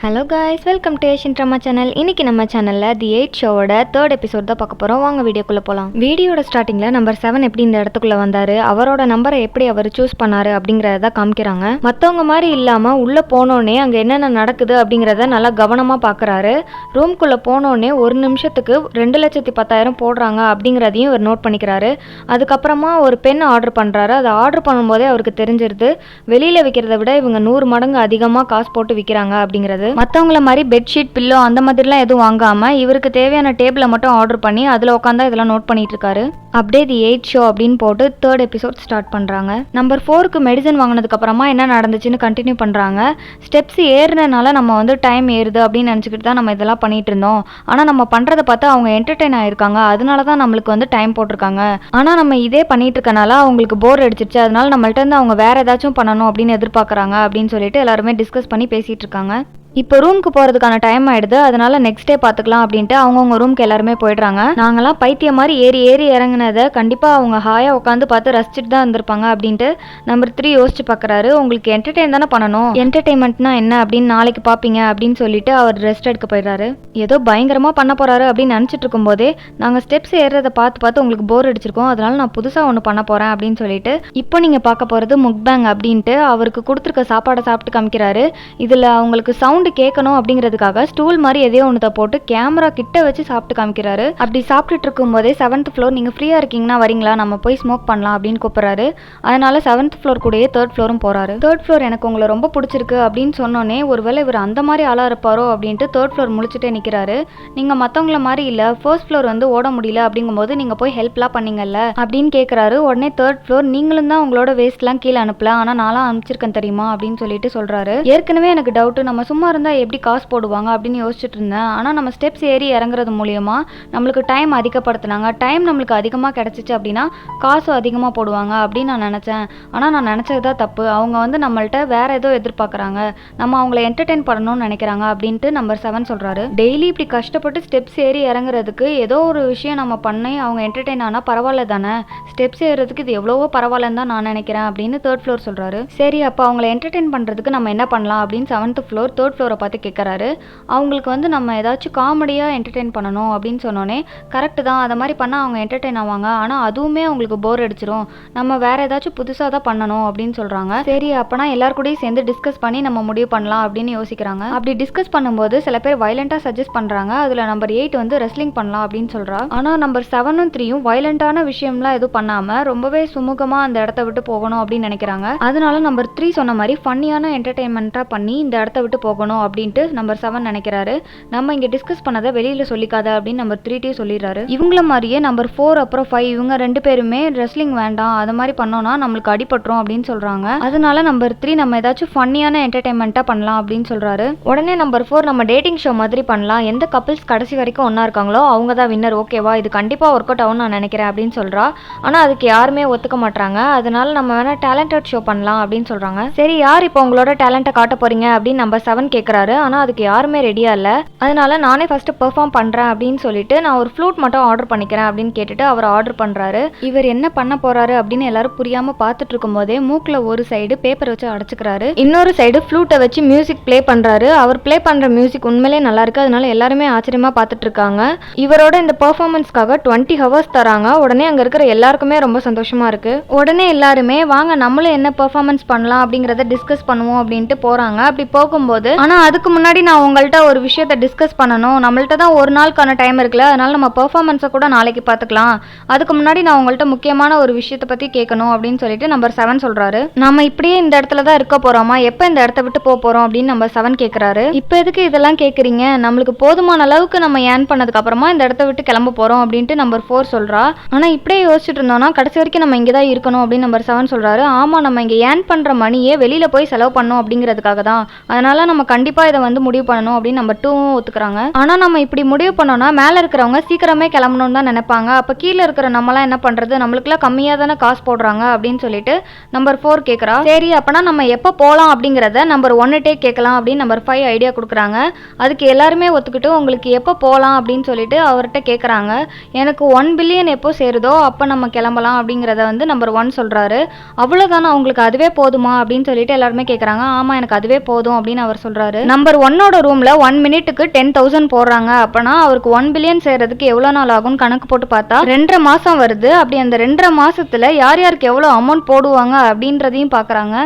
Hello guys, welcome to Asian drama channel. இன்னைக்கு நம்ம சேனலில் தி 8 ஷோவோட 3rd எபிசோட் தான் பார்க்க போகிறோம். வாங்க வீடியோக்குள்ளே போகலாம். வீடியோட ஸ்டார்டிங்கில் நம்பர் 7 எப்படி இந்த இடத்துக்குள்ளே வந்தார், அவரோட நம்பரை எப்படி அவர் சூஸ் பண்ணார் அப்படிங்கிறத காமிக்கிறாங்க. மற்றவங்க மாதிரி இல்லாமல் உள்ளே போனோடனே அங்கே என்னென்ன நடக்குது அப்படிங்கிறத நல்லா கவனமாக பார்க்குறாரு. ரூம்குள்ளே போனோடனே ஒரு நிமிஷத்துக்கு 2,10,000 போடுறாங்க அப்படிங்கிறதையும் இவர் நோட் பண்ணிக்கிறாரு. அதுக்கப்புறமா ஒரு பென் ஆர்டர் பண்ணுறாரு. அதை ஆர்டர் பண்ணும்போதே அவருக்கு தெரிஞ்சிருது வெளியில் விற்கிறத விட இவங்க 100 மடங்கு அதிகமாக காசு போட்டு விற்கிறாங்க அப்படிங்கிறது. மற்றவங்கள மாதிரி பெட்ஷீட், பில்லோ அந்த மாதிரிலாம் எதுவும் வாங்காம இவருக்கு தேவையான டேபிளை மட்டும் ஆர்டர் பண்ணி அதில் உட்காந்தா இதெல்லாம் நோட் பண்ணிட்டு இருக்காரு. அப்படியே தி 8 ஷோ அப்படின்னு போட்டு 3rd எபிசோட் ஸ்டார்ட் பண்ணுறாங்க. நம்பர் 4க்கு மெடிசன் வாங்கினதுக்கு அப்புறமா என்ன நடந்துச்சுன்னு கண்டினியூ பண்ணுறாங்க. ஸ்டெப்ஸ் ஏறுறதுனால நம்ம டைம் ஏறுது அப்படின்னு நினச்சிக்கிட்டு தான் நம்ம இதெல்லாம் பண்ணிட்டு இருந்தோம். ஆனால் நம்ம பண்ணுறதை பார்த்து அவங்க என்டர்டெயின் ஆயிருக்காங்க. அதனால தான் நம்மளுக்கு டைம் போட்டிருக்காங்க. ஆனால் நம்ம இதே பண்ணிட்டு இருக்கனால அவங்களுக்கு போர் அடிச்சிருச்சு. அதனால நம்மள்ட்ட இருந்து அவங்க வேற ஏதாச்சும் பண்ணணும் அப்படின்னு எதிர்பார்க்குறாங்க அப்படின்னு சொல்லிட்டு எல்லாருமே டிஸ்கஸ் பண்ணி பேசிட்டு இருக்காங்க. இப்போ ரூமுக்கு போகிறதுக்கான டைம் ஆகிடுது. அதனால நெக்ஸ்ட் டே பார்த்துக்கலாம் அப்படின்ட்டு அவங்கவுங்க ரூமுக்கு எல்லாருமே போயிடுறாங்க. நாங்களாம் பைத்தியம் மாதிரி ஏறி ஏறி இறங்கினதை கண்டிப்பாக அவங்க ஹாயாக உட்காந்து பார்த்து ரசிச்சுட்டு தான் இருந்திருப்பாங்க அப்படின்ட்டு நம்பர் 3 யோசிச்சு பார்க்குறாரு. உங்களுக்கு என்டர்டெயின் தானே பண்ணணும், என்டர்டெயின்மெண்ட்னா என்ன அப்படின்னு நாளைக்கு பார்ப்பீங்க அப்படின்னு சொல்லிட்டு அவர் ரெஸ்ட் எடுக்க போயிடுறாரு. ஏதோ பயங்கரமாக பண்ண போகிறாரு அப்படின்னு நினச்சிட்டு இருக்கும்போதே நாங்கள் ஸ்டெப்ஸ் ஏறுறதை பார்த்து பார்த்து உங்களுக்கு போர் அடிச்சிருக்கோம், அதனால நான் புதுசாக ஒன்று பண்ண போகிறேன் அப்படின்னு சொல்லிட்டு இப்போ நீங்கள் பார்க்க போகிறது முக்பேங் அப்படின்ட்டு அவருக்கு கொடுத்துருக்க சாப்பாடை சாப்பிட்டு காமிக்கிறாரு. இதில் அவங்களுக்கு சவுண்ட் கேட்கணும் அப்படிங்கிறதுக்காக ஸ்டூல் மாதிரி எதையோ ஒன்று போட்டு கேமரா கிட்ட வச்சு சாப்பிட்டு காமிக்கிறாரு. அப்படி சாப்பிட்டுட்டு இருக்கும் போதே 7th ஃப்ளோர் நீங்கள் ஃப்ரீயாக இருக்கீங்கன்னா வரீங்களா, நம்ம போய் ஸ்மோக் பண்ணலாம் அப்படின்னு கூப்பிட்றாரு. அதனால 7th ஃப்ளோர் கூடயே 3rd ஃப்ளோரும் போறாரு. 3rd ஃப்ளோர் எனக்கு உங்களை ரொம்ப பிடிச்சிருக்கு அப்படின்னு சொன்னோன்னே ஒருவேளை இவர் அந்த மாதிரி ஆளாக இருப்பாரோ அப்படின்ட்டு 3rd ஃப்ளோர் முழிச்சுட்டே நிற்கிறாரு. நீங்கள் மற்றவங்கள மாதிரி இல்லை, 1st ஃப்ளோர் ஓட முடியல அப்படிங்கும்போது நீங்கள் போய் ஹெல்ப்லாம் பண்ணீங்கல்ல அப்படின்னு கேட்குறாரு. உடனே 3rd ஃப்ளோர் நீங்களும் தான் உங்களோட வேஸ்ட்லாம் கீழே அனுப்பல, ஆனால் நான்லாம் அனுப்பிச்சிருக்கேன் தெரியுமா அப்படின்னு சொல்லிட்டு சொல்கிறாரு. ஏற்கனவே எனக்கு டவுட்டு, நம்ம சும்மா இருந்தால் எப்படி காசு போடுவாங்க அப்படின்னு யோசிச்சுட்டு இருந்தேன். ஆனால் நம்ம ஸ்டெப்ஸ் ஏறி இறங்குறது மூலியமா நம்மளுக்கு டைம் அதிகப்படுத்தினாங்க. டைம் நம்மளுக்கு அதிகமாக கிடச்சிச்சு அப்படின்னா காசும் அதிகமாக போடுவாங்க அப்படின்னு நான் நினச்சேன். ஆனால் நான் நினச்சது தான் தப்பு. அவங்க நம்மள்ட்ட வேற ஏதோ எதிர்பார்க்குறாங்க, நம்ம அவங்கள என்டர்டெயின் பண்ணணும்னு நினைக்கிறாங்க அப்படின்ட்டு நம்பர் 7 சொல்கிறாரு. டெய்லி இப்படி கஷ்டப்பட்டு ஸ்டெப்ஸ் ஏறி இறங்குறதுக்கு ஏதோ ஒரு விஷயம் நம்ம பண்ணி அவங்க என்டர்டெயின் ஆனால் பரவாயில்ல தானே, ஸ்டெப்ஸ் ஏறுறதுக்கு இது எவ்வளவோ பரவாயில்லன்னு தான் நான் நினைக்கிறேன் அப்படின்னு 3rd ஃப்ளோர் சொல்கிறாரு. சரி, அப்போ அவங்கள என்டர்டெயின் பண்ணுறதுக்கு நம்ம என்ன பண்ணலாம் அப்படின்னு 7th ஃப்ளோர் 3rd ஃப்ளோரை பார்த்து கேட்குறாரு. அவங்களுக்கு நம்ம ஏதாச்சும் காமெடியாக என்டர்டெயின் பண்ணணும் அப்படின்னு சொன்னோன்னே கரெக்டு தான், அதை மாதிரி பண்ணால் அவங்க என்டர்டெயின் ஆவாங்க. ஆனால் அதுவுமே அவங்களுக்கு போர் அடிச்சிடும், நம்ம வேற ஏதாச்சும் புதுசாக தான் பண்ணணும் அப்படின்னு சொல்கிறாங்க. சரி, அப்போனா எல்லாருக்கூடயும் சேர்ந்து டிஸ்கஸ் பண்ணி நம்ம முடிவு பண்ணலாம் அப்படின்னு யோசிக்கிறாங்க. அப்படி டிஸ்கஸ் பண்ணும்போது சில பேர் வயலண்ட்டாக சஜஸ்ட் பண்ணுறாங்க. அதில் நம்பர் 8 ரெஸ்லிங் பண்ணலாம் அப்படின்னு சொல்கிறா. ஆனால் நம்பர் 7ம் 3ம் வயலண்ட்டான விஷயம்லாம் எதுவும் பண்ணாமல் ரொம்பவே சுமூகமாக அந்த இடத்த விட்டு போகணும் அப்படின்னு நினைக்கிறாங்க. அதனால நம்பர் 3 சொன்ன மாதிரி ஃபன்னியான என்டர்டெயின்மெண்ட்டாக பண்ணி இந்த இடத்த விட்டு போகணும் அப்படின்ட்டு நம்பர் 7 நினைக்கிறாரு. நம்ம இங்கே டிஸ்கஸ் பண்ணதை வெளியில் சொல்லிக்காத அப்படின்னு நம்பர் 3 சொல்லிடுறாரு. இவங்கள மாதிரியே நம்பர் 4 அப்புறம் 5 இவங்க 2 பேருமே ரெஸ்லிங் வேண்டாம், அது மாதிரி பண்ணோம்னா நம்மளுக்கு அடிபட்டுரும் அப்படின்னு சொல்கிறாங்க. அதனால நம்பர் 3 நம்ம ஏதாச்சும் ஃபன்னியான என்டர்டெயின்மெண்ட்டாக பண்ணலாம் அப்படின்னு சொல்கிறாரு. உடனே நம்பர் 4 நம்ம டேட்டிங் ஷோ மாதிரி பண்ணலாம், எந்த கப்பிள்ஸ் கடைசி வரைக்கும் ஒன்றா இருக்காங்களோ அவங்க தான் வின்னர், ஓகேவா, இது கண்டிப்பாக ஒர்க் அவுட் ஆகும் நான் நினைக்கிறேன் அப்படின்னு சொல்கிறா. ஆனால் அதுக்கு யாருமே ஒத்துக்க மாட்டாங்க. அதனால நம்ம வேணால் டேலண்டட் ஷோ பண்ணலாம் அப்படின்னு சொல்கிறாங்க. சரி, யார் இப்போ உங்களோட டேலண்ட்டை காட்ட போறீங்க அப்படின்னு நம்பர் 7 கேட்குறாரு. ஆனால் அதுக்கு யாருமே ரெடியா இல்லை. அதனால நானே ஃபர்ஸ்ட் பெர்ஃபார்ம் பண்றேன் அப்படின்னு சொல்லிட்டு நான் ஒரு ஃப்ளூட் மட்டும் ஆர்டர் பண்ணிக்கிறேன் அப்படின்னு கேட்டுட்டு அவர் ஆர்டர் பண்றாரு. இவர் என்ன பண்ண போறாரு அப்படின்னு எல்லாரும் புரியாம பார்த்துட்டு இருக்கும் போதே மூக்குல ஒரு சைடு பேப்பர் வச்சு அடைச்சுக்கிறாரு, இன்னொரு சைடு ஃப்ளூட்டை வச்சு மியூசிக் ப்ளே பண்றாரு. அவர் ப்ளே பண்ற மியூசிக் உண்மையிலே நல்லா இருக்கு. அதனால எல்லாருமே ஆச்சரியமா பார்த்துட்டு இருக்காங்க. இவரோட இந்த பெர்ஃபார்மன்ஸ்க்காக 20 ஹவர்ஸ் தராங்க. உடனே அங்க இருக்கிற எல்லாருக்குமே ரொம்ப சந்தோஷமா இருக்கு. உடனே எல்லாருமே வாங்க நம்மளும் என்ன பெர்ஃபார்மன்ஸ் பண்ணலாம் அப்படிங்கறத டிஸ்கஸ் பண்ணுவோம் அப்படின்ட்டு போறாங்க. அப்படி போகும்போது ஆனா அதுக்கு முன்னாடி நான் உங்கள்கிட்ட ஒரு விஷயத்தை டிஸ்கஸ் பண்ணணும், நம்மள்ட்ட தான் ஒரு நாளுக்கான டைம் இருக்குல்ல, அதனால நம்ம பெர்ஃபார்மன்ஸை கூட நாளைக்கு பார்த்துக்கலாம், அதுக்கு முன்னாடி நான் உங்கள்கிட்ட முக்கியமான ஒரு விஷயத்தை பற்றி கேட்கணும் அப்படின்னு சொல்லிட்டு நம்பர் 7 சொல்கிறாரு. நம்ம இப்படியே இந்த இடத்துல தான் இருக்க போகிறோமா, எப்போ இந்த இடத்த விட்டு போகிறோம் அப்படின்னு நம்பர் 7 கேட்குறாரு. இப்போ எதுக்கு இதெல்லாம் கேட்குறீங்க, நம்மளுக்கு போதுமான அளவுக்கு நம்ம ஏர்ன் பண்ணதுக்கு அப்புறமா இந்த இடத்த விட்டு கிளம்ப போகிறோம் அப்படின்ட்டு நம்பர் 4 சொல்கிறா. ஆனால் இப்படியே யோசிச்சுட்டு இருந்தோம்னா கடைசி வரைக்கும் நம்ம இங்கே தான் இருக்கணும் அப்படின்னு நம்பர் 7 சொல்கிறாரு. ஆமாம், நம்ம இங்கே ஏர்ன் பண்ணுற மணியே வெளியில் போய் செலவு பண்ணணும் அப்படிங்கிறதுக்காக தான், அதனால நம்ம கண்டிப்பாக இதை முடிவு பண்ணணும் அப்படின்னு நம்பர் 2 ஒத்துக்கிறாங்க. ஆனா நம்ம இப்படி முடிவு பண்ணோம்னா மேல இருக்கிறவங்க சீக்கிரமே கிளம்பணும்னு தான் நினைப்பாங்க, அப்ப கீழே இருக்கிற நம்மளாம் என்ன பண்றது, நம்மளுக்குலாம் கம்மியா தானே காசு போடுறாங்க அப்படின்னு சொல்லிட்டு நம்பர் 4 கேட்குறா. சரி, அப்பனா நம்ம எப்போ போகலாம் அப்படிங்கிறத நம்பர் 1 கேட்கலாம் அப்படின்னு நம்பர் 5 ஐடியா கொடுக்குறாங்க. அதுக்கு எல்லாருமே ஒத்துக்கிட்டு உங்களுக்கு எப்போ போகலாம் அப்படின்னு சொல்லிட்டு அவர்கிட்ட கேட்குறாங்க. எனக்கு 1 பில்லியன் எப்போ சேருதோ அப்போ நம்ம கிளம்பலாம் அப்படிங்கிறத நம்பர் 1 சொல்றாரு. அவ்வளோதானே, அவங்களுக்கு அதுவே போதுமா அப்படின்னு சொல்லிட்டு எல்லாருமே கேட்குறாங்க. ஆமா, எனக்கு அதுவே போதும் அப்படின்னு அவர் சொல்றாரு. சொல்றாரு. நம்பர் 1ஓட ரூம்ல 1 மினிட்டுக்கு 10,000 போடுறாங்க. அப்பனா அவருக்கு 1 பில்லியன் சேர்றதுக்கு எவ்வளவு நாள் ஆகும்னு கணக்கு போட்டு பார்த்தா 2.5 மாசம் வருது. அப்படி அந்த 2.5 மாசத்துல யார் யாருக்கு எவ்வளவு அமௌண்ட் போடுவாங்க அப்படின்றதையும் பாக்குறாங்க.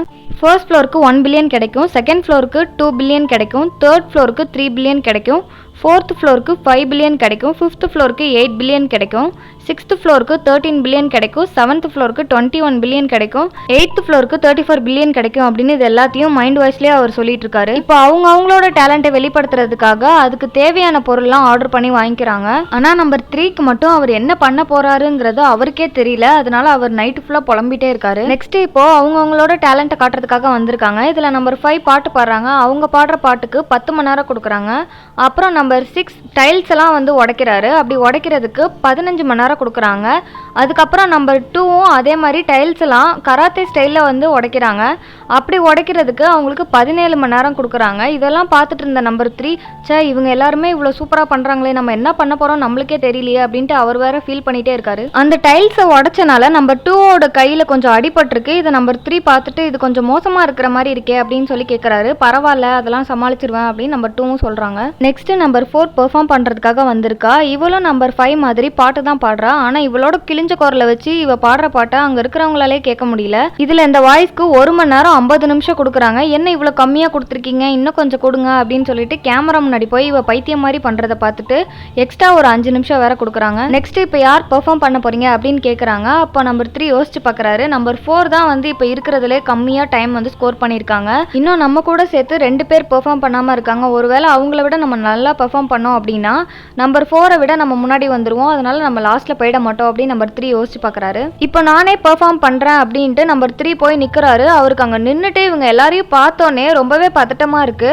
ஃபர்ஸ்ட் ஃப்ளோருக்கு 1 பில்லியன் கிடைக்கும், செகண்ட் ஃப்ளோருக்கு 2 பில்லியன் கிடைக்கும், தேர்ட் ஃப்ளோருக்கு 3 பில்லியன் கிடைக்கும், ஃபோர்த் ஃப்ளோருக்கு 5 பில்லியன் கிடைக்கும், ஃபிஃப்த் ஃப்ளோருக்கு 8 பில்லியன் கிடைக்கும், சிக்ஸ்த் ஃப்ளோருக்கு 13 பில்லியன் கிடைக்கும், செவன்த் ஃப்ளோருக்கு 21 பில்லியன் கிடைக்கும், எயித்து ஃப்ளோருக்கு 34 பில்லியன் கிடைக்கும் அப்படின்னு இது எல்லாத்தையும் மைண்ட் வாய்ஸ்லேயே அவர் சொல்லிட்டு இருக்காரு. இப்போ அவங்களோட டேலண்ட்டை வெளிப்படுத்துறதுக்காக அதுக்கு தேவையான பொருள்லாம் ஆர்டர் பண்ணி வாங்கிக்கிறாங்க. ஆனால் நம்பர் 3க்கு மட்டும் அவர் என்ன பண்ண போறாருங்கிறது அவருக்கே தெரியல. அதனால அவர் நைட்டு ஃபுல்லாக புலம்பிட்டே இருக்காரு. நெக்ஸ்ட் இப்போ அவங்களோட டேலண்ட்டை காட்டுறதுக்காக வந்திருக்காங்க. இதில் நம்பர் 5 பாட்டு பாடுறாங்க. அவங்க பாடுற பாட்டுக்கு 10 மணி நேரம் கொடுக்குறாங்க. அப்புறம் நம்பர் 6 டைல்ஸ் எல்லாம் வந்து உடைக்கிறாரு. அப்படி உடைக்கிறதுக்கு 15 மணி நேரம் கொடுக்குறாங்க. அதுக்கப்புறம் நம்பர் 2வும் அதே மாதிரி டைல்ஸ் எல்லாம் கராத்தே ஸ்டைலில் வந்து உடைக்கிறாங்க. அப்படி உடைக்கிறதுக்கு அவங்களுக்கு 17 மணி நேரம் கொடுக்குறாங்க. இதெல்லாம் பார்த்துட்டு இருந்த நம்பர் 3 இவங்க எல்லாருமே இவ்வளோ சூப்பராக பண்ணுறாங்களே, நம்ம என்ன பண்ண போகிறோம் நம்மளுக்கே தெரியலையே அப்படின்ட்டு அவர் வேற ஃபீல் பண்ணிகிட்டே இருக்காரு. அந்த டைல்ஸை உடைச்சனால நம்பர் 2ஓட கையில் கொஞ்சம் அடிபட்டிருக்கு. இதை நம்பர் 3 பார்த்துட்டு இது கொஞ்சம் மோசமாக இருக்கிற மாதிரி இருக்கே அப்படின்னு சொல்லி கேட்குறாரு. பரவாயில்ல, அதெல்லாம் சமாளிச்சிருவேன் அப்படின்னு நம்பர் 2வும் சொல்கிறாங்க. நெக்ஸ்ட் நம்பர் 4 பெர்ஃபார்ம் பண்ணுறதுக்காக வந்திருக்கா. இவளும் நம்பர் 5 மாதிரி பாட்டு தான் பாடுறா. ஆனால் இவளோட கிழிஞ்ச குரலை வச்சு இவ பாடுற பாட்டை அங்கே இருக்கிறவங்களாலே கேட்க முடியல. இதில் இந்த வாய்ஸ்க்கு 1 மணி நேரம் 50 நிமிஷம் கொடுக்குறாங்க. என்ன இவ்வளோ கம்மியாக கொடுத்துருக்கீங்க, இன்னும் கொஞ்சம் கொடுங்க அப்படின்னு சொல்லிட்டு கேமரா முன்னாடி போய் இவ பைத்தியம் மாதிரி பண்ணுறதை பார்த்துட்டு எக்ஸ்ட்ரா ஒரு 5 நிமிஷம் வேற கொடுக்குறாங்க. நெக்ஸ்ட் இப்போ யார் பெர்ஃபார்ம் பண்ண போறீங்க அப்படின்னு கேட்குறாங்க. அப்போ நம்பர் 3 யோசிச்சு பார்க்குறாரு. நம்பர் 4 தான் வந்து இப்போ இருக்கிறதுலே கம்மியாக டைம் வந்து ஸ்கோர் பண்ணியிருக்காங்க. இன்னும் நம்ம கூட சேர்த்து 2 பேர் பெர்ஃபார்ம் பண்ணாமல் இருக்காங்க. ஒருவேளை அவங்கள விட நம்ம நல்லா பெர்ஃபார்ம் பண்ணோம் அப்படின்னா நம்பர் 4 விட நம்ம முன்னாடி வந்துருவோம். அதனால நம்ம லாஸ்ட்ல போயிட மாட்டோம் அப்படின்னு நம்பர் 3 யோசிச்சு பார்க்குறாரு. இப்போ நானே பெர்ஃபார்ம் பண்ணுறேன் அப்படின்ட்டு நம்பர் 3 போய் நிற்கிறாரு. அவருக்கு அங்கே நின்றுட்டு இவங்க எல்லாரையும் பார்த்தோன்னே ரொம்பவே பதட்டமாக இருக்கு.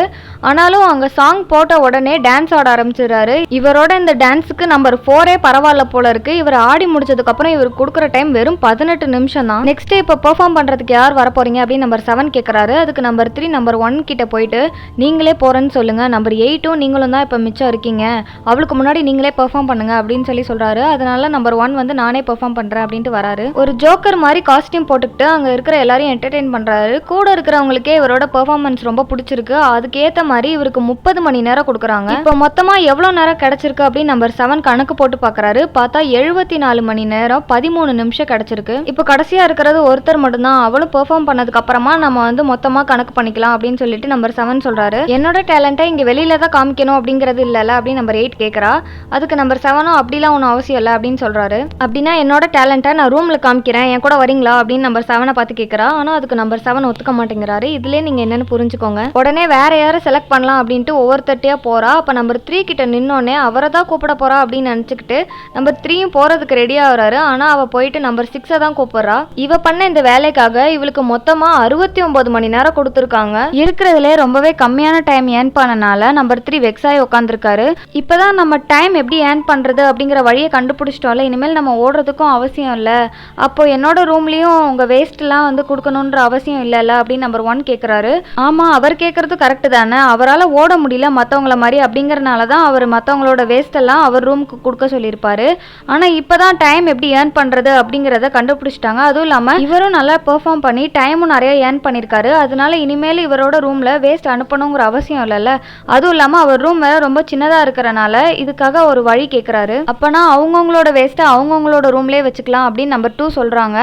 ஆனாலும் அங்கே சாங் போட்ட உடனே டான்ஸ் ஆட ஆரம்பிச்சிடுறாரு. இவரோட இந்த டான்ஸுக்கு நம்பர் 4 பரவாயில்ல போல இருக்கு. இவர் ஆடி முடிச்சதுக்கு அப்புறம் இவருக்கு கொடுக்குற டைம் வெறும் 18 நிமிஷம் தான். நெக்ஸ்ட் இப்போ பெர்ஃபார்ம் பண்றதுக்கு யார் வர போறீங்க அப்படின்னு நம்பர் 7 கேட்கறாரு. அதுக்கு நம்பர் 3 நம்பர் 1 கிட்ட போயிட்டு நீங்களே போறேன்னு சொல்லுங்க, நம்பர் 8ம் நீங்களும் தான் இப்போ மிச்சம் இருக்கீங்க, அவளுக்கு முன்னாடி நீங்களே பெர்ஃபார்ம் பண்ணுங்க அப்படின்னு சொல்றாரு. அதனால நம்பர் 1 வந்து நானே பெர்ஃபார்ம் பண்றேன் அப்படின்ட்டு வராரு. ஒரு ஜோக்கர் மாதிரி காஸ்டியூம் போட்டுக்கிட்டு அங்க இருக்கிற எல்லாரையும் என்டர்டெயின் பண்றாரு. கூட இருக்கிறவங்களுக்கே இவரோட பெர்ஃபார்மன்ஸ் ரொம்ப பிடிச்சிருக்கு. அதுக்கேற்ற மாதிரி இவருக்கு 30 மணி நேரம் கொடுக்குறாங்க. இப்போ மொத்தமா எவ்வளவு நேரம் கிடைச்சிருக்கு அப்படின்னு நம்பர் 7 கணக்கு போட்டு பாக்குறாரு. பார்த்தா 74 மணி நேரம் 13 நிமிஷம் கிடைச்சிருக்கு. இப்போ கடைசியா இருக்கிறது ஒருத்தர் மட்டும்தான். அவளும் பெர்ஃபார்ம் பண்ணதுக்கு அப்புறமா நம்ம வந்து மொத்தமா கணக்கு பண்ணிக்கலாம் அப்படின்னு சொல்லிட்டு நம்பர் 7 சொல்றாரு. என்னோட டேலண்ட்டை இங்க வெளியில தான் காமிக்கணும் அப்படிங்கிறது இல்லல அப்படின்னு நம்பர் 8 கேட்கறா. அதுக்கு நம்பர் 7 அப்படிலாம் ஒன்றும் அவசியம் இல்லை அப்படின்னு சொல்றாரு. அப்படின்னா என்னோட டேலண்ட்டை நான் ரூம்ல காமிக்கிறேன், என் கூட வரீங்களா அப்படின்னு நம்பர் 7 பார்த்து கேட்கறா. ஆனா அதுக்கு நம்பர் 7 ஒத்துக்க மாட்டேங்கிறாரு. இதுலயே நீங்க என்னன்னு புரிஞ்சுக்கோங்க. உடனே வேற யாரை செலக்ட் பண்ணலாம் அப்படின்ட்டு ஒவ்வொருத்தட்டியா போறா. அப்ப நம்பர் 3 கிட்ட நின்னோடனே அவரை தான் கூப்பிட போறா அப்படின்னு நினைச்சுக்கிட்டு நம்பர் 3யும் போறதுக்கு ரெடியா வராரு. ஆனா அவ போயிட்டு நம்பர் 6 தான் கூப்பிடுறா. இவ பண்ண இந்த வேலைக்காக இவளுக்கு மொத்தமா 69 மணி நேரம் கொடுத்துருக்காங்க. இருக்கிறதுல ரொம்பவே கம்மியான டைம் ஏர்ன் பண்ணனால நம்பர் 3 வெக்ஸாய் உட்காந்துருக்காரு. இப்பதான் நம்ம டைம் எப்படி ஏர்ன் பண்றது அப்படிங்கிற வழியை கண்டுபிடிச்சிட்டோம்ல, இனிமேல் நம்ம ஓடுறதுக்கும் அவசியம் இல்லை. அப்போ என்னோட ரூம்லயும் உங்க வேஸ்ட் எல்லாம் வந்து கொடுக்கணும்ன்ற அவசியம் இல்லைல்ல அப்படின்னு நம்பர் 1 கேட்கிறாரு. ஆமா, அவர் கேட்கறது கரெக்ட் தானே. அவரால் ஓட முடியல மற்றவங்கள மாதிரி அப்படிங்கறனால தான் அவர் மற்றவங்களோட வேஸ்ட் எல்லாம் அவர் ரூமுக்கு கொடுக்க சொல்லியிருப்பாரு. ஆனா இப்பதான் டைம் எப்படி ஏர்ன் பண்றது அப்படிங்கறத கண்டுபிடிச்சிட்டாங்க. அதுவும் இல்லாம இவரும் நல்லா பெர்ஃபார்ம் பண்ணி டைமும் நிறைய ஏர்ன் பண்ணிருக்காரு. அதனால இனிமேல் இவரோட ரூம்ல வேஸ்ட் அனுப்பணுங்கிற அவசியம் இல்லைல்ல. அதுவும் இல்லாம அவர் ரூம் வேற ரொம்ப சின்னதா இருக்கிறனால இதுக்காக ஒரு வழி கேட்கிறாரு. அப்பனா அவங்கவுங்களோட வேஸ்ட்டை அவங்கவுங்களோட ரூம்லேயே வச்சுக்கலாம் அப்படின்னு நம்பர் 2 சொல்றாங்க.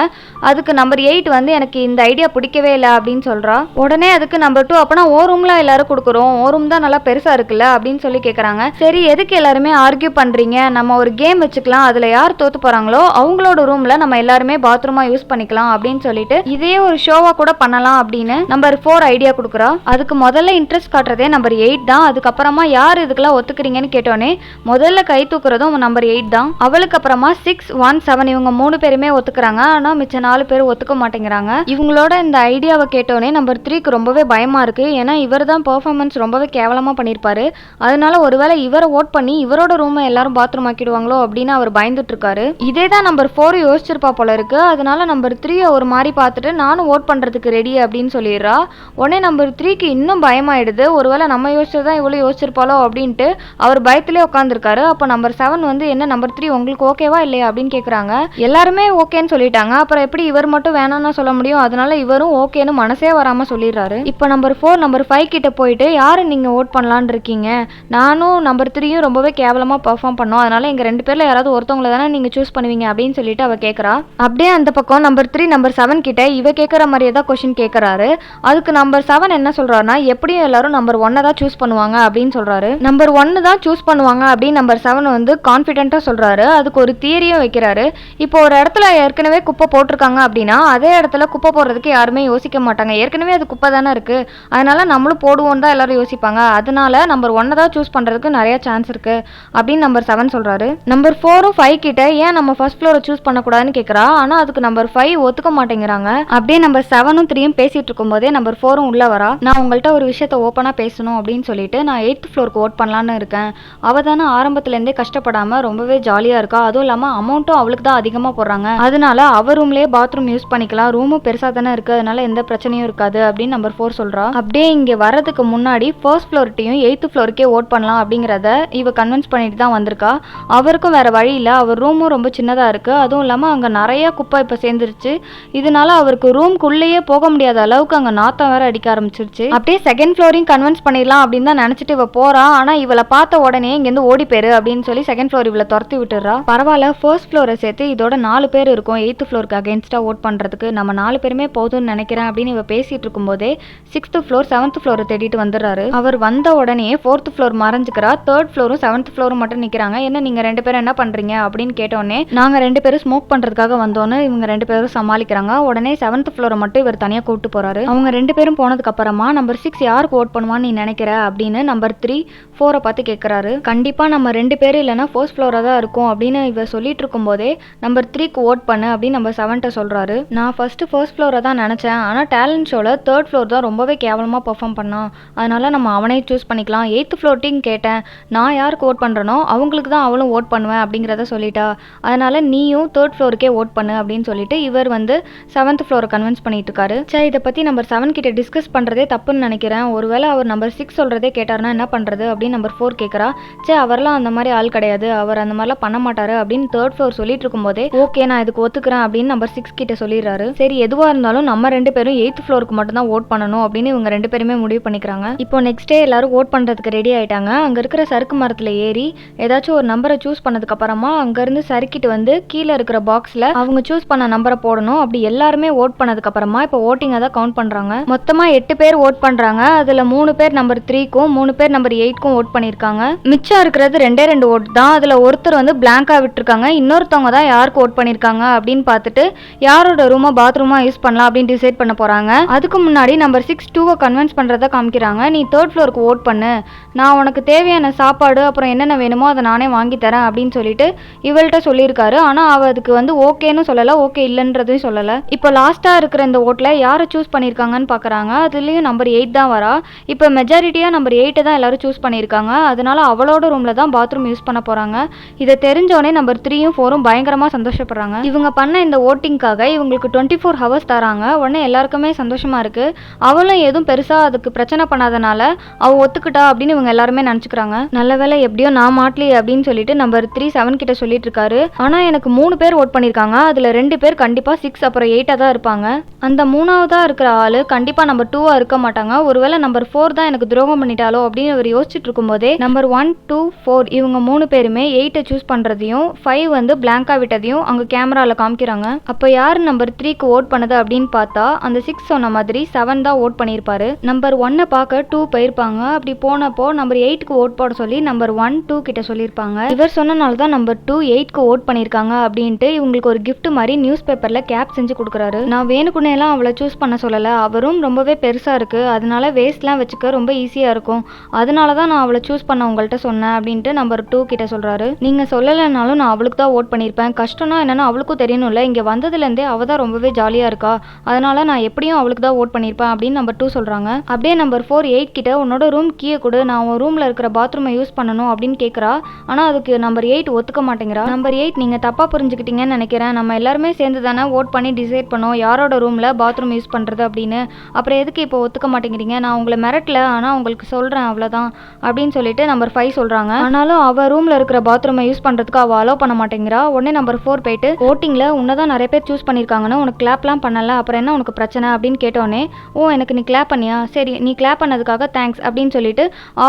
அதுக்கு நம்பர் 8 வந்து எனக்கு இந்த ஐடியா பிடிக்கவே இல்லை அப்படின்னு சொல்றா. உடனே அதுக்கு நம்பர் 2 அப்பனா ஓ ரூம்ல எல்லாரும் கொடுக்குறோம், ஓ ரூம் தான் நல்லா பெருசா இருக்குல்ல அப்படின்னு சொல்லி கேட்கறாங்க. சரி, எதுக்கு எல்லாருமே ஆர்கியூ பண்றீங்க, நம்ம ஒரு கேம் வச்சுக்கலாம், அதுல யார் தோத்து போறாங்களோ அவங்களோட ரூம்ல நம்ம எல்லாருமே பாத்ரூமா யூஸ் பண்ணிக்கலாம் அப்படின்னு சொல்லிட்டு இதே ஒரு ஷோவா கூட பண்ணலாம் அப்படின்னு நம்பர் 4 ஐடியா கொடுக்குறா. அதுக்கு முதல்ல இன்ட்ரெஸ்ட் காட்டுறதே நம்பர் 8 தான். அதுக்கப்புறமா யார் இதுக்கெல்லாம் ஒத்துக்கிறீங்கன்னு கேட்டோன்னே முதல்ல கை தூக்குறதும் நம்பர் 8 தான். அவளுக்கு அப்புறமா 6, 1, 7 இவங்க 3 பேருமே ஒத்துக்கிறாங்க. ஆனா மிச்ச 4 பேர் ஒத்துக்க மாட்டேங்கிறாங்க. இவங்களோட இந்த ஐடியாவை கேட்டோன்னே நம்பர் 3க்கு ரொம்பவே பயமா இருக்கு. ஏன்னா இவர் தான் பெர்ஃபார்மன்ஸ் ரொம்பவே கேவலமா பண்ணியிருப்பாரு. அதனால ஒருவேளை இவரை ஓட் பண்ணி இவரோட ரூமை எல்லாரும் பாத்ரூம் ஆக்கிடுவாங்களோ அப்படின்னு அவர் பயந்துட்டு இருக்காரு. இதே தான் நம்பர் 4 யோசிச்சிருப்பா போல இருக்கு. அதனால நம்பர் 3 ஒரு மாதிரி பார்த்துட்டு நானும் ஓட் பண்றதுக்கு ரெடி அப்படின்னு சொல்லிடுறா. உடனே நம்பர் 3க்கு இன்னும் பயமாயிடுது. ஒருவேளை நம்ம யோசிச்சதான் இவ்வளோ யோசிச்சிருப்பாளோ அப்படின்ட்டு அவர் பயத்திலே உட்காந்துருக்காரு. அப்போ நம்பர் 7 வந்து என்ன நம்பர் 3 உங்களுக்கு ஓகேவா இல்லையா அப்படின்னு கேட்குறாங்க. எல்லாருமே ஓகேன்னு சொல்லிட்டாங்க. அப்புறம் எப்படி இவர் மட்டும் வேணாம்னு சொல்ல முடியும்? அதனால இவரும் ஓகேன்னு மனசே வராமல் சொல்லிடுறாரு. இப்போ நம்பர் 4 நம்பர் 5 கிட்ட போயிட்டு யாரு நீங்கள் ஓட் பண்ணலான்னு இருக்கீங்க? நானும் நம்பர் 3யும் ரொம்பவே கேவலமாக பெர்ஃபார்ம் பண்ணோம். அதனால எங்கள் 2 பேரில் யாராவது ஒருத்தவங்களை தானே நீங்கள் சூஸ் பண்ணுவீங்க அப்படின்னு சொல்லிட்டு அவ கேட்குறா. அப்படியே அந்த பக்கம் நம்பர் 3 நம்பர் 7 கிட்ட இவ கேட்குற மாதிரியே தான் கொஸ்டின் கேட்குறாரு. அதுக்கு நம்பர் 7 என்ன சொல்றாருன்னா எப்படியும் எல்லாரும் நம்பர் 1 தான் சூஸ் பண்ணுவாங்க அப்படின்னு சொல்றாரு. நம்பர் 1 தான் சூஸ் பண்ணுவாங்க அப்படின்னு நம்பர் 7 வந்து கான்ஃபிடென்ட்டாக சொல்றாரு. அதுக்கு ஒரு தியரியும் வைக்கிறாரு. இப்போ ஒரு இடத்துல ஏற்கனவே குப்பை போட்டிருக்காங்க அப்படின்னா அதே இடத்துல குப்பை போடுறதுக்கு யாருமே யோசிக்க மாட்டாங்க. ஏற்கனவே அது குப்பை தானே இருக்கு, அதனால நம்மளும் போடுவோம் தான் எல்லாரும் யோசிப்பாங்க. அதனால நம்பர் 1 தான் சூஸ் பண்றதுக்கு நிறைய சான்ஸ் இருக்கு அப்படின்னு நம்பர் 7 சொல்றாரு. நம்பர் 4ம் 5 கிட்ட ஏன் நம்ம ஃபர்ஸ்ட் ஃப்ளோரை சூஸ் பண்ணக்கூடாதுன்னு கேட்குறா. ஆனால் அதுக்கு நம்பர் 5 ஒத்துக்க மாட்டேங்கிறாங்க. அப்படியே நம்பர் 7ம் 3யும் பேசிட்டு இருக்கும்போதே நம்பர் 4ம் உள்ள வரா. நான் உங்கள்கிட்ட ஒரு விஷயத்த ஓப்பனாக பேசணும் அப்படின்னு சொல்லிட்டு நான் 8th ஃப்ளோருக்கு ஓட் பண்ணலான்னு இருக்கேன். அவ தானே ஆரம்பத்துலேருந்தே கஷ்டப்படாமல் ரொம்பவே ஜாலியாக இருக்கா. அதுவும் இல்லாமல் அமௌண்ட்டும் அவளுக்கு தான் அதிகமாக போடுறாங்க. அதனால அவ ரூம்லேயே பாத்ரூம் யூஸ் பண்ணிக்கலாம். ரூமும் பெருசாக தானே இருக்குது, அதனால எந்த பிரச்சனையும் இருக்காது அப்படின்னு நம்பர் 4 சொல்கிறா. அப்படியே இங்கே வர்றதுக்கு முன்னாடி ஃபர்ஸ்ட் ஃப்ளோர்ட்டையும் 8th ஃப்ளோருக்கே ஓட் பண்ணலாம் அப்படிங்கிறத இவ கன்வின்ஸ் பண்ணிட்டு தான் வந்திருக்கா. அவருக்கும் வேற வழி இல்லை. அவர் ரூமும் ரொம்ப சின்னதாக இருக்குது. அதுவும் இல்லாமல் அங்கே நிறைய குப்பை இப்போ சேர்ந்துருச்சு. இதனால அவருக்கு ரூம்குள்ளேயே போக முடியாத அளவுக்கு அங்கே நாத்தம் வேற அடிக்க ஆரம்பிச்சிருச்சு. அப்படியே செகண்ட் ஃப்ளோரையும் கன்வின்ஸ் பண்ணிடலாம் அப்படின்னு தான் நினச்சிட்டு இவ போறா. ஆனால் இவளை பார்த்த உடனே இங்கேருந்து ஓடி போயிரு அப்படின்னு சொல்லி செகண்ட் ஃப்ளோர் இவளை துரத்தி விட்டுறா. பரவாயில்ல, ஃபர்ஸ்ட் ஃப்ளோரை சேர்த்து இதோட 4 பேர் இருக்கும் 8th ஃப்ளோருக்கு அகேன்ஸ்டாக ஓட் பண்ணுறதுக்கு. நம்ம 4 பேருமே போதும்னு நினைக்கிறேன் அப்படின்னு இவ பேசிட்டு இருக்கும்போதே 6th ஃப்ளோர் 7th ஃப்ளோரை தேடிட்டு வந்துடுறாரு. அவர் வந்த உடனே 4th ஃப்ளோர் மறைஞ்சிக்கிறா. 3rd ஃப்ளோரும் 7th ஃப்ளோரும் மட்டும் நிற்கிறாங்க. என்ன நீங்கள் 2 பேரும் என்ன பண்ணுறீங்க அப்படின்னு கேட்டோடனே நாங்கள் 2 பேரும் ஸ்மோக் பண்ணுறதுக்காக வந்தோன்னு இவங்க 2 பேரும் சமாளிக்கிறாங்க. உடனே 7th ஃப்ளோரை மட்டும் இவர் தனியாக கூப்பிட்டு போறாரு. அவங்க 2 பேரும் போனதுக்கு அப்புறமா நம்பர் 6 யாருக்கு ஓட் பண்ணுவான்னு நீ நினைக்கிற அப்படின்னு நம்பர் 3 4 பார்த்து கேட்குறாரு. கண்டிப்பாக நம்ம 2 பேரும் இல்லைனா ஃபர்ஸ்ட் ஃப்ளோராக தான் இருக்கும் அப்படின்னு இவர் சொல்லிட்டு இருக்கும்போதே நம்பர் 3க்கு ஓட் பண்ணு அப்படின்னு நம்பர் 7 சொல்கிறாரு. நான் ஃபர்ஸ்ட் ஃப்ளோரை தான் நினச்சேன், ஆனால் டேலண்ட் ஷோவில் 3rd ஃப்ளோர் தான் ரொம்பவே கேவலமாக பெர்ஃபார்ம் பண்ணான். அதனால நம்ம அவனே சூஸ் பண்ணிக்கலாம். 8th ஃப்ளோர்ட்டையும் கேட்டேன், நான் யாருக்கு ஓட் பண்ணுறனோ அவங்களுக்கு தான் அவளும் ஓட் பண்ணுவேன் அப்படிங்கிறத சொல்லிட்டா. அதனால நீயும் 3rd ஃப்ளோருக்கே ஓட் பண்ணு அப்படின்னு சொல்லிட்டு இவர் வந்து 7th ஃப்ளோரை கன்வின்ஸ் பண்ணிட்டு இருக்காரு. சரி, இதை பற்றி நம்பர் 7 கிட்ட டிஸ்கஸ் பண்ணுறதே தப்புன்னு நினைக்கிறேன். ஒருவேளை அவர் நம்பர் 6 சொல்கிறதே கேட்டார்னா என்ன பண்ணுறது அப்படின்னு நம்பர் 4 கேட்குறா. சரி, அவர்லாம் அந்த மாதிரி ஆள் கிடையாது, அவர் அந்த மாதிரிலாம் பண்ண மாட்டாரு அப்படின்னு 3rd ஃப்ளோர் சொல்லிட்டு இருக்கும்போதே ஓகே நான் இதுக்கு ஒத்துக்கிறேன் அப்படின்னு நம்பர் 6 கிட்ட சொல்லிடுறாரு. சரி, எதுவாக இருந்தாலும் நம்ம 2 பேரும் 8th ஃப்ளோருக்கு மட்டும் தான் ஓட் பண்ணணும் அப்படின்னு இவங்க 2 பேருமே முடிவு பண்ணிக்கிறாங்க. இப்போ நெக்ஸ்ட் டே எல்லாரும் ஓட் பண்ணுறதுக்கு ரெடி ஆயிட்டாங்க. அங்கே இருக்கிற சறுக்கு மரத்தில் ஏறி ஏதாச்சும் ஒரு நம்பரை சூஸ் பண்ணதுக்கு அப்புறமா அங்கேருந்து சறுக்கிட்டு வந்து கீழே இருக்கிற பாக்ஸில் அவங்க சூஸ் பண்ண நம்பரை போடணும். அப்படி எல்லாருமே ஓட் பண்ணதுக்கு அப்புறமா இப்போ ஓட்டிங்கை தான் கவுண்ட் பண்ணுறாங்க. மொத்தமாக 8 பேர் ஓட் பண்ணுறாங்க. அதில் 3 பேர் நம்பர் 3க்கும் 3 பேர் நம்பர் 8க்கும் ஓட் பண்ணியிருக்காங்க. மிச்சம் இருக்கிறது 2 ஓட் தான். அதில் ஒருத்தர் வந்து பிளாங்கா விட்டுருக்காங்க. இன்னொருத்தவங்க தான் யாருக்கு ஓட் பண்ணியிருக்காங்க அப்படின்னு பார்த்துட்டு யாரோட ரூமா பாத்ரூமா யூஸ் பண்ணலாம் அப்படின்னு டிசைட் பண்ண போகிறாங்க. அதுக்கு முன்னாடி நம்பர் 6 2வை கன்வின்ஸ் பண்ணுறதை காமிக்கிறாங்க. நீ 3rd ஃப்ளோருக்கு ஓட் பண்ணு, நான் உனக்கு தேவையான சாப்பாடு அப்புறம் என்னென்ன வேணுமோ அதை நானே வாங்கி தரேன் அப்படின்னு சொல்லிட்டு இவள்கிட்ட சொல்லியிருக்காரு. ஆனால் அவள் அதுக்கு வந்து ஓகேன்னு சொல்லலை, ஓகே இல்லைன்றதையும் சொல்லலை. இப்போ லாஸ்ட்டாக இருக்கிற இந்த ஓட்டில் யாரை சூஸ் பண்ணியிருக்காங்கன்னு பார்க்குறாங்க. அதுலேயும் நம்பர் 8 தான் வரா. இப்போ மெஜாரிட்டியாக நம்பர் 8 தான் எல்லாரும் சூஸ் பண்ணியிருக்காங்க. அதனால அவளோட ரூமில் தான் பாத்ரூம் யூஸ் பண்ண போகிறாங்க. இதை தெரிஞ்சோடனே நம்பர் 3யும் 4ம் பயங்கரமாக சந்தோஷப்படுறாங்க. இவங்க பண்ண இந்த ஓட்டிங்காக இவங்களுக்கு 24 ஹவர்ஸ் தராங்க. உடனே எல்லாருக்குமே சந்தோஷமாக இருக்குது. அவளும் எதுவும் பெருசாக அதுக்கு பிரச்சனை பண்ணாதனால அவள் ஒத்துக்கிட்டா அப்படின்னு இவங்க எல்லாருமே நினச்சிக்கிறாங்க. நல்ல வேலை எப்படியோ நான் மாட்டலி அப்படின்னு சொல்லிட்டு நம்பர் 3 7 கிட்ட சொல்லிட்டு இருக்காரு. ஆனால் எனக்கு 3 பேர் ஓட் பண்ணியிருக்காங்க. அதில் 2 பேர் கண்டிப்பாக 6 அப்புறம் 8 தான் இருப்பாங்க. அந்த 3ஆவதா இருக்கிற ஆள் கண்டிப்பாக நம்பர் 2 இருக்க மாட்டாங்க. ஒருவேளை நம்பர் 4 தான் எனக்கு துரோகம் பண்ணிட்டாலோ அப்படின்னு அவர் யோசிச்சுட்டு இருக்கும்போதே நம்பர் 1 2 4 இவங்க 3 பேருமே 8 சூஸ் பண்ணுறதையும் 5 வந்து பிளாங்கா விட்டதையும் அங்கே கேமராவில் காமிக்கிறாங்க. அப்போ யார் நம்பர் 3க்கு ஓட் பண்ணுது அப்படின்னு பார்த்தா அந்த 6 சொன்ன மாதிரி 7 தான் ஓட் பண்ணியிருப்பாரு. நம்பர் 1 பார்க்க 2 போயிருப்பாங்க. அப்படி போனப்போ நம்பர் 8க்கு ஓட் போட சொல்லி நம்பர் 1 2 கிட்ட சொல்லியிருப்பாங்க. இவர் சொன்னனால தான் நம்பர் 2 8க்கு ஓட் பண்ணியிருக்காங்க அப்படின்ட்டு இவங்களுக்கு ஒரு கிஃப்ட் மாதிரி நியூஸ் பேப்பரில் கேப் செஞ்சு கொடுக்குறாரு. நான் வேணுக்குன்னேலாம் அவளை சூஸ் பண்ண சொல்லலை, அவரும் ரொம்பவே பெருசாக இருக்குது, அதனால வேஸ்ட்லாம் வச்சுக்க ரொம்ப ஈஸியாக இருக்கும், அதனால தான் நான் அவளை சூஸ் பண்ண உங்கள்கிட்ட சொன்னேன் அப்படின்ட்டு நம்பர் 2 கிட்ட சொல்கிறாரு. நீங்கள் சொல்லலைனாலும் நான் அவளுக்கு தான் ஓட் பண்ணியிருப்பேன். கஷ்டம்னா என்னென்னா அவளுக்கும் தெரியணும்ல, இங்கே வந்ததுலேருந்தே அவள் தான் ரொம்பவே ஜாலியாக இருக்கா, அதனால நான் எப்படியும் அவளுக்கு தான் ஓட் பண்ணியிருப்பேன் அப்படின்னு நம்பர் 2 சொல்கிறாங்க. அப்படியே நம்பர் 4 8 கிட்ட உன்னோட ரூம் கீயை கொடு, நான் உன் ரூமில் இருக்கிற பாத்ரூமை யூஸ் பண்ணணும் அப்படின்னு கேட்குறா. ஆனால் அதுக்கு நம்பர் 8 ஒத்துக்க மாட்டேங்கிறா. நம்பர் 8 நீங்கள் தப்பாக புரிஞ்சுக்கிட்டீங்கன்னு நினைக்கிறேன், நம்ம எல்லாருமே சேர்ந்து தானே ஓட் பண்ணி டிசைட் பண்ணோம் யாரோட ரூமில் பாத்ரூம் பாத்ரூம் யூஸ் பண்ணுறது அப்படின்னு. அப்புறம் எதுக்கு இப்போ ஒத்துக்க மாட்டேங்கிறீங்க? நான் உங்களை மிரட்டல, ஆனால் உங்களுக்கு சொல்கிறேன் அவ்வளோதான் அப்படின்னு சொல்லிட்டு நம்பர் 5 சொல்கிறாங்க. ஆனாலும் அவள் ரூமில் இருக்கிற பாத்ரூமை யூஸ் பண்ணுறதுக்கு அவள் அலோவ் பண்ண மாட்டேங்கிறா. உடனே நம்பர் 4 போயிட்டு ஓட்டிங்கில் உன்னை தான் நிறைய பேர் சூஸ் பண்ணியிருக்காங்கன்னு உனக்கு கிளாப்லாம் பண்ணல, அப்புறம் என்ன உனக்கு பிரச்சனை அப்படின்னு கேட்டோன்னே, ஓ எனக்கு நீ கிளாப் பண்ணியா, சரி நீ கிளாப் பண்ணதுக்காக தேங்க்ஸ் அப்படின்னு சொல்லிட்டு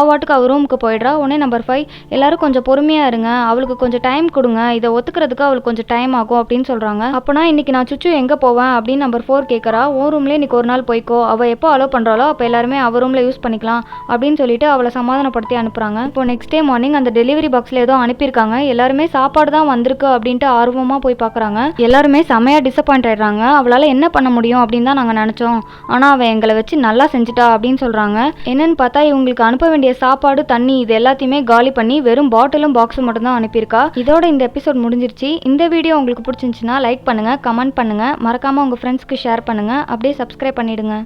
வாட்டுக்கு அவள் ரூமுக்கு போயிடுறா. உடனே நம்பர் 5 எல்லாரும் கொஞ்சம் பொறுமையாக இருங்க, அவளுக்கு கொஞ்சம் டைம் கொடுங்க, இதை ஒத்துக்கிறதுக்கு அவளுக்கு கொஞ்சம் டைம் ஆகும் அப்படின்னு சொல்கிறாங்க. அப்போனா இன்னைக்கு நான் சுச்சு எங்கே போவேன் அப்படின்னு நம்பர் 4 கேட்குறா. ஓ ரூம்லேயே இன்னைக்கு ஒரு நாள் போய்க்கோ, அவள் எப்போ அலோவ் பண்ணுறாளோ அப்போ எல்லாருமே அவள் ரூமில் யூஸ் பண்ணிக்கலாம் அப்படின்னு சொல்லிட்டு அவளை சமாதானப்படுத்தி அனுப்புகிறாங்க. இப்போ நெக்ஸ்ட் டே மார்னிங் அந்த டெலிவரி பாக்ஸில் ஏதோ அனுப்பியிருக்காங்க. எல்லாருமே சாப்பாடு தான் வந்திருக்கு அப்படின்ட்டு ஆர்வமாக போய் பார்க்குறாங்க. எல்லாருமே செமையாக டிசப்பாயிண்ட் ஆயிடுறாங்க. அவளால் என்ன பண்ண முடியும் அப்படின்னு தான் நாங்கள் நினச்சோம், ஆனால் அவள் எங்களை வச்சு நல்லா செஞ்சுட்டா அப்படின்னு சொல்கிறாங்க. என்னன்னு பார்த்தா இவங்களுக்கு அனுப்ப வேண்டிய சாப்பாடு தண்ணி இது எல்லாத்தையுமே காலி பண்ணி வெறும் பாட்டிலும் பாக்ஸும் மட்டும் தான் அனுப்பியிருக்கா. இதோட இந்த எபிசோட் முடிஞ்சிருச்சு. இந்த வீடியோ உங்களுக்கு பிடிச்சிருந்துச்சுன்னா லைக் பண்ணுங்கள், கமெண்ட் பண்ணுங்கள், மறக்காமல் உங்கள் ஃப்ரெண்ட்ஸ்க்கு ஷேர் பண்ணுங்கள், அப்படியே சப்ஸ்கிரைப் பண்ணிவிடுங்க.